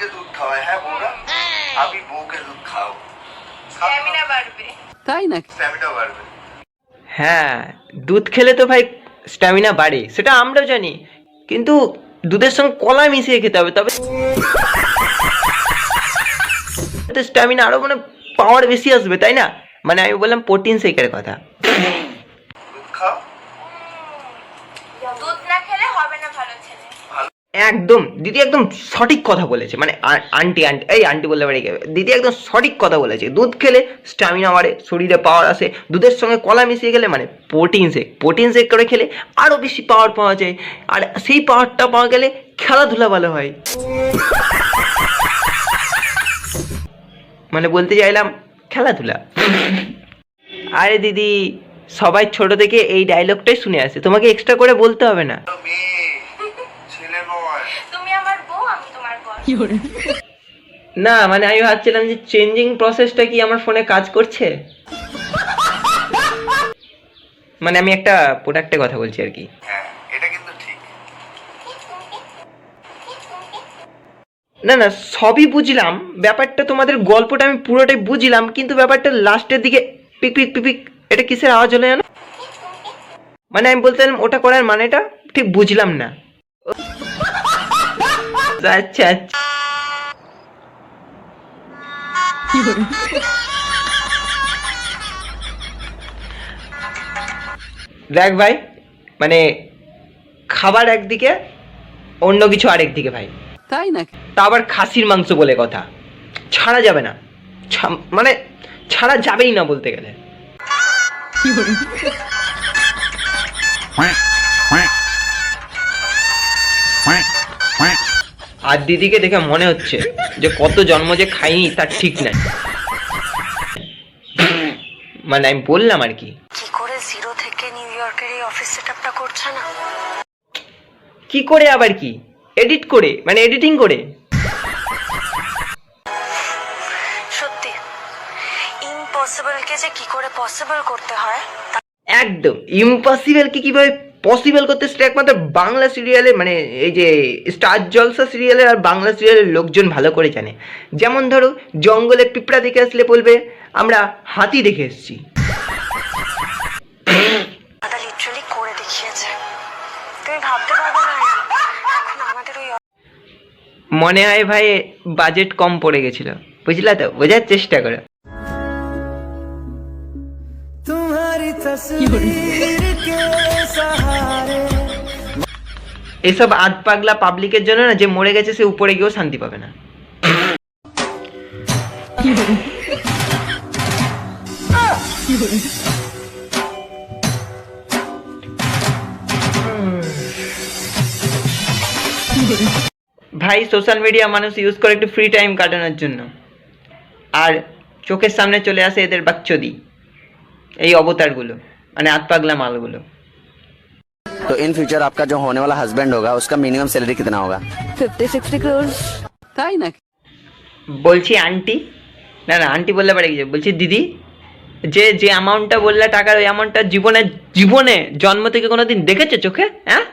বরকে দুধ খাওয়ায়। হ্যাঁ বউরা, আমি বউকে দুধ খাও, স্ট্যামিনা বাড়বে। তাই না? স্ট্যামিনা বাড়বে। হ্যাঁ, দুধ খেলে তো ভাই স্ট্যামিনা বাড়ে, সেটা আমরাও জানি, কিন্তু দুধের সঙ্গে কলা মিশিয়ে খেতে হবে, তবে স্ট্যামিনা আরো মানে পাওয়ার বেশি আসবে, তাই না? মানে আমি বললাম প্রোটিন শেকের কথা। দুধ খাও। দুধ না খেলে হবে না ভালো ছেলে। একদম দিদি একদম সঠিক কথা বলেছে, মানে আন্টি আন্টি এই আন্টি বলতে পারি, দিদি একদম সঠিক কথা বলেছে। দুধ খেলে স্ট্যামিনা বাড়ে, শরীরে পাওয়ার আসে। দুধের সঙ্গে কলা মিশিয়ে গেলে মানে প্রোটিন শেক করে খেলে আরও বেশি পাওয়ার পাওয়া যায়, আর সেই পাওয়ারটা পাওয়া গেলে খেলাধুলা ভালো হয়। মানে বলতে চাইলাম খেলাধুলা। আরে দিদি, সবাই ছোট থেকে এই ডায়লগটাই শুনে আসে, তোমাকে এক্সট্রা করে বলতে হবে না। মেয়ে, ছেলে নয়। তুমি আমার বউ, আমি তোমার বর। না মানে আমি ভাবছিলাম যে চেঞ্জিং প্রসেসটা কি আমার ফোনে কাজ করছে, মানে আমি একটা প্রোডাক্টের কথা বলছি আর কি। হ্যাঁ, এটা কিন্তু ঠিক। না না সবই বুঝলাম, ব্যাপারটা তোমাদের গল্পটা আমি পুরোটাই বুঝলাম, কিন্তু ব্যাপারটা লাস্টের দিকে পিক পিক পিক পিক এটা কিসের আওয়াজ হলো জানো? মানে আমি বলতে চাইলাম ওটা করার মানেটা ঠিক বুঝলাম না। আচ্ছা আচ্ছা, দেখ ভাই, মানে খাবার একদিকে, অন্য কিছু আরেক দিকে ভাই। তাই না? তা আবার খাসির মাংস বলে কথা, ছাড়া যাবে না, মানে ছাড়া যাবেই না বলতে গেলে। আর দিদিকে দেখে মনে হচ্ছে যে কত জন্ম যে খাইনি তার ঠিক নাই, মানে আমি বললাম আর কি। কি করে জিরো থেকে নিউ ইয়র্কের এই অফিস সেটআপটা করছে না? কি করে আবার কি? এডিট করে, মানে এডিটিং করে। সত্যি ইম্পসিবলকে যে কি করে পসিবল করতে হয় একদম ইম্পসিবলকে কিভাবে পসিবল করতে, সেটা একমাত্র বাংলা সিরিয়ালে, মানে এই যে স্টার জলসা সিরিয়ালের আর বাংলা সিরিয়ালের লোকজন ভালো করে জানে। যেমন ধরো জঙ্গলে পিঁপড়া দেখে আসলে বলবে আমরা হাতি দেখে এসেছি। দাদা লিটারালি করে দেখিয়েছে, তুমি ভাবতে পারবে না। এখন আমাদের ওই মনে হয় ভাই বাজেট কম পড়ে গেছিল, বুঝলা তো? বোঝার চেষ্টা করো। এসব আধ পাগলা পাবলিকের জন্য না, যে মরে গেছে সে উপরে গিয়েও শান্তি পাবে না। ভাই সোশ্যাল মিডিয়া মানুষ ইউজ করে একটু ফ্রি টাইম কাটানোর জন্য, আর চোখের সামনে চলে আসে এদের বাচ্চদি, এই অবতারগুলো, মানে আধ পাগলা মালগুলো। तो इन फ्यूचर आपका जो होने वाला हस्बैंड होगा उसका मिनिमम सैलरी कितना होगा? 50-60 crore। তাই না? বলছি আন্টি, না না আন্টি বললে পারে কিছু, বলছি দিদি, যে যে অ্যামাউন্টটা বললে টাকার, ওই অ্যামাউন্টটা জীবনে জীবনে জন্ম থেকে কোনোদিন দেখেছো চোখে? হ্যাঁ,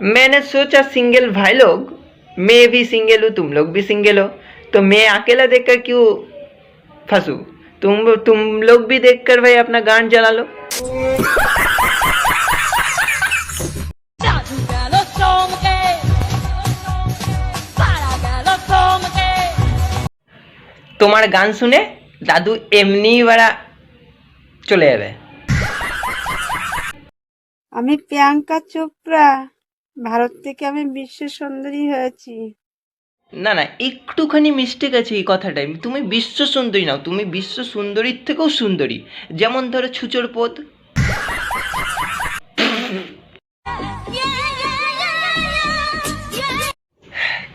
मैंने सोचा सिंगल भाई लोग, मैं भी सिंगल हूँ, तुम लोग भी सिंगल हो, तो मैं अकेला देखकर क्यों फंसू? तुम लोग भी देखकर भाई अपना गांड जला लो। তোমার গান শুনে দাদু এমনি বাড়া চলে যাবে। আমি প্রিয়াঙ্কা চোপড়া, ভারত থেকে আমি বিশ্ব সুন্দরী হয়েছি। না না একটুখানি মিস্টেক আছে এই কথাটাই, তুমি বিশ্ব সুন্দরী নাও, তুমি বিশ্ব সুন্দরীর থেকেও সুন্দরী। যেমন ধরো ছুচোর পদ,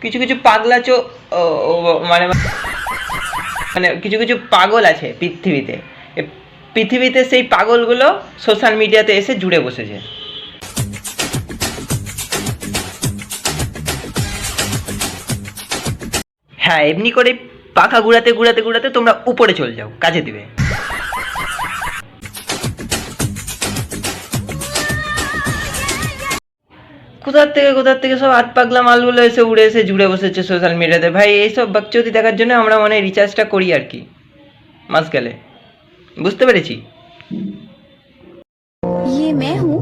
কিছু কিছু পাগলা মানে মানে কিছু কিছু পাগল আছে পৃথিবীতে, পৃথিবীতে সেই পাগলগুলো সোশ্যাল মিডিয়াতে এসে জুড়ে বসেছে। হ্যাঁ, এমনি করে পাখা ঘুরাতে ঘুরাতে ঘুরাতে তোমরা উপরে চলে যাও, কাজে দিবে। কোথার থেকে সব হাত পাগলা মালগুলো এসে উড়ে এসে জুড়ে বসেছে সোশ্যাল মিডিয়াতে। ভাই এইসব বাকচুদি দেখার জন্য আমরা মানে রিচার্জটা করি আর কি মাস গেলে, বুঝতে পেরেছি। ये मैं हूँ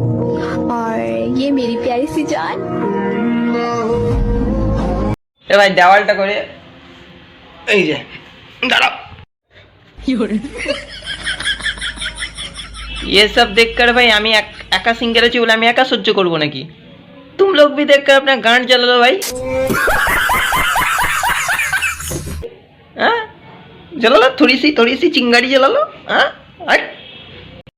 और ये मेरी प्यारी सी जान। এ ভাই দেওয়ালটা করে এই যে দাঁড়াও। ये सब देखकर भाई আমি একা সিঙ্গেল আছি বলে আমি একা সহ্য করবো নাকি? तुम लोग भी देखकर अपना गांड जला लो भाई। हाँ जला लो, थोड़ी सी चिंगारी जला लो। हाँ